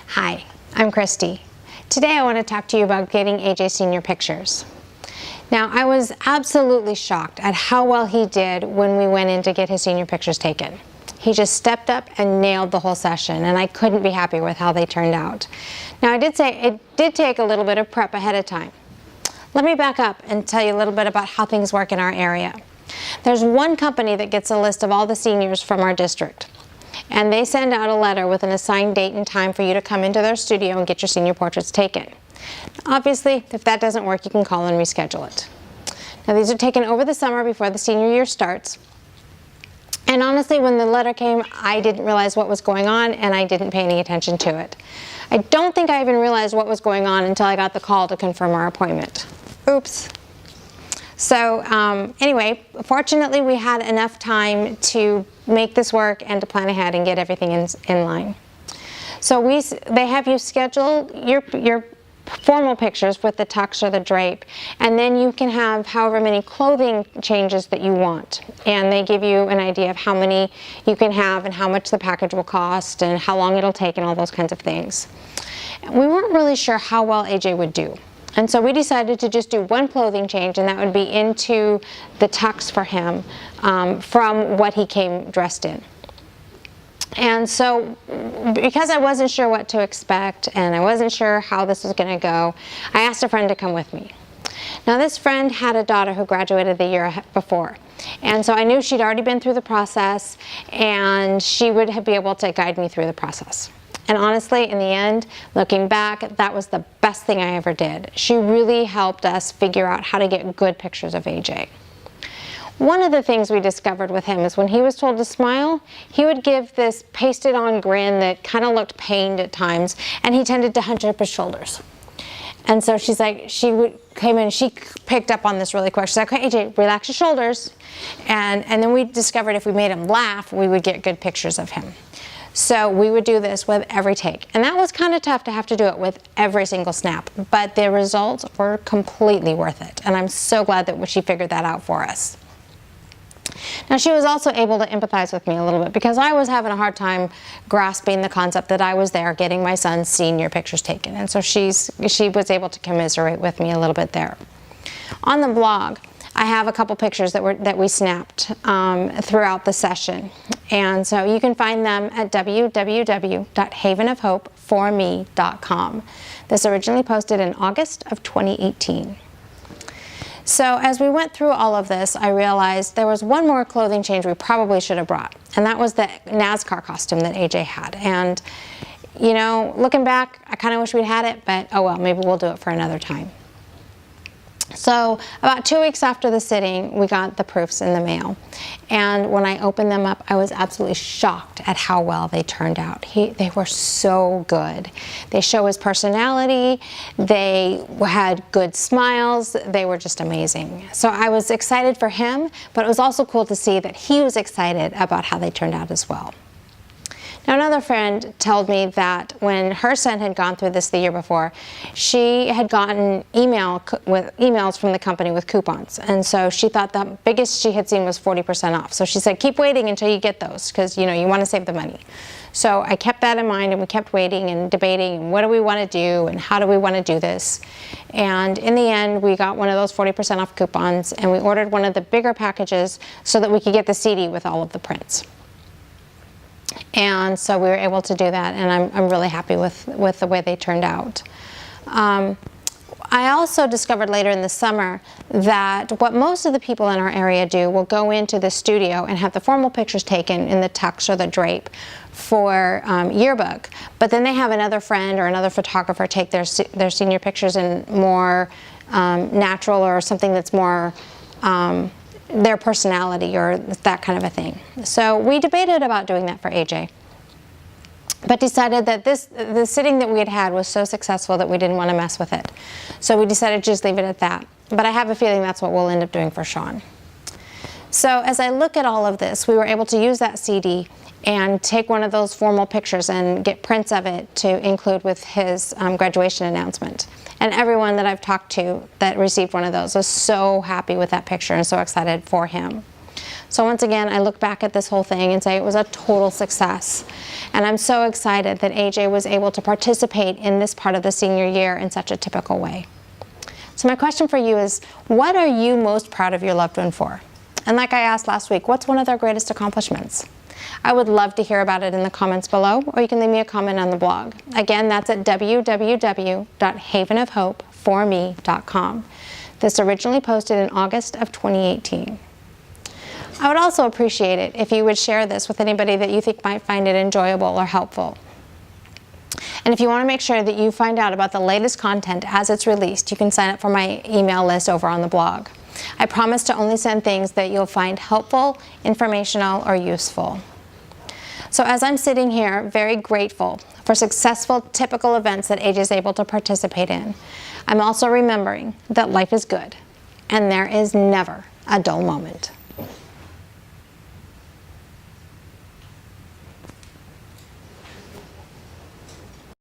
Hi, I'm Christy. Today I want to talk to you about getting AJ senior pictures. Now, I was absolutely shocked at how well he did when we went in to get his senior pictures taken. He just stepped up and nailed the whole session, and I couldn't be happier with how they turned out. Now, I did say it did take a little bit of prep ahead of time. Let me back up and tell you a little bit about how things work in our area. There's one company that gets a list of all the seniors from our district, and they send out a letter with an assigned date and time for you to come into their studio and get your senior portraits taken. Obviously, if that doesn't work, you can call and reschedule it. Now, these are taken over the summer before the senior year starts. And honestly, when the letter came, I didn't realize what was going on, and I didn't pay any attention to it. I don't think I even realized what was going on until I got the call to confirm our appointment. Oops. So anyway, fortunately, we had enough time to make this work and to plan ahead and get everything in line. So they have you schedule your formal pictures with the tux or the drape, and then you can have however many clothing changes that you want. And they give you an idea of how many you can have and how much the package will cost and how long it'll take and all those kinds of things. We weren't really sure how well AJ would do. And so we decided to just do one clothing change, and that would be into the tux for him from what he came dressed in. And so because I wasn't sure what to expect and I wasn't sure how this was going to go, I asked a friend to come with me. Now, this friend had a daughter who graduated the year before, and so I knew she'd already been through the process and she would be able to guide me through the process. And honestly, in the end, looking back, that was the best thing I ever did. She really helped us figure out how to get good pictures of AJ. One of the things we discovered with him is when he was told to smile, he would give this pasted on grin that kind of looked pained at times, and he tended to hunch up his shoulders. And so came in, she picked up on this really quick. She's like, okay, AJ, relax your shoulders. And then we discovered if we made him laugh, we would get good pictures of him. So we would do this with every take. And that was kind of tough to have to do it with every single snap, but the results were completely worth it. And I'm so glad that she figured that out for us. Now, she was also able to empathize with me a little bit because I was having a hard time grasping the concept that I was there getting my son's senior pictures taken. And so she was able to commiserate with me a little bit there. On the blog, I have a couple pictures that we snapped throughout the session. And so you can find them at www.havenofhopeforme.com. This originally posted in August of 2018. So as we went through all of this, I realized there was one more clothing change we probably should have brought, and that was the NASCAR costume that AJ had. And, you know, looking back, I kind of wish we'd had it, but oh well, maybe we'll do it for another time. So about 2 weeks after the sitting, we got the proofs in the mail. And when I opened them up, I was absolutely shocked at how well they turned out. They were so good. They show his personality. They had good smiles. They were just amazing. So I was excited for him, but it was also cool to see that he was excited about how they turned out as well. Now, another friend told me that when her son had gone through this the year before, she had gotten emails from the company with coupons. And so she thought the biggest she had seen was 40% off. So she said, keep waiting until you get those because, you know, you want to save the money. So I kept that in mind, and we kept waiting and debating, what do we want to do and how do we want to do this? And in the end, we got one of those 40% off coupons, and we ordered one of the bigger packages so that we could get the CD with all of the prints. And so we were able to do that, and I'm really happy with the way they turned out. I also discovered later in the summer that what most of the people in our area do will go into the studio and have the formal pictures taken in the tux or the drape for yearbook, but then they have another friend or another photographer take their senior pictures in more natural or something that's more their personality or that kind of a thing. So we debated about doing that for AJ, but decided that the sitting that we had was so successful that we didn't want to mess with it. So we decided to just leave it at that. But I have a feeling that's what we'll end up doing for Sean. So as I look at all of this, we were able to use that CD and take one of those formal pictures and get prints of it to include with his graduation announcement. And everyone that I've talked to that received one of those was so happy with that picture and so excited for him. So once again, I look back at this whole thing and say it was a total success. And I'm so excited that AJ was able to participate in this part of the senior year in such a typical way. So my question for you is, what are you most proud of your loved one for? And like I asked last week, what's one of their greatest accomplishments? I would love to hear about it in the comments below, or you can leave me a comment on the blog. Again, that's at www.havenofhopeforme.com. This originally posted in August of 2018. I would also appreciate it if you would share this with anybody that you think might find it enjoyable or helpful. And if you want to make sure that you find out about the latest content as it's released, you can sign up for my email list over on the blog. I promise to only send things that you'll find helpful, informational, or useful. So as I'm sitting here, very grateful for successful typical events that AJ is able to participate in, I'm also remembering that life is good and there is never a dull moment.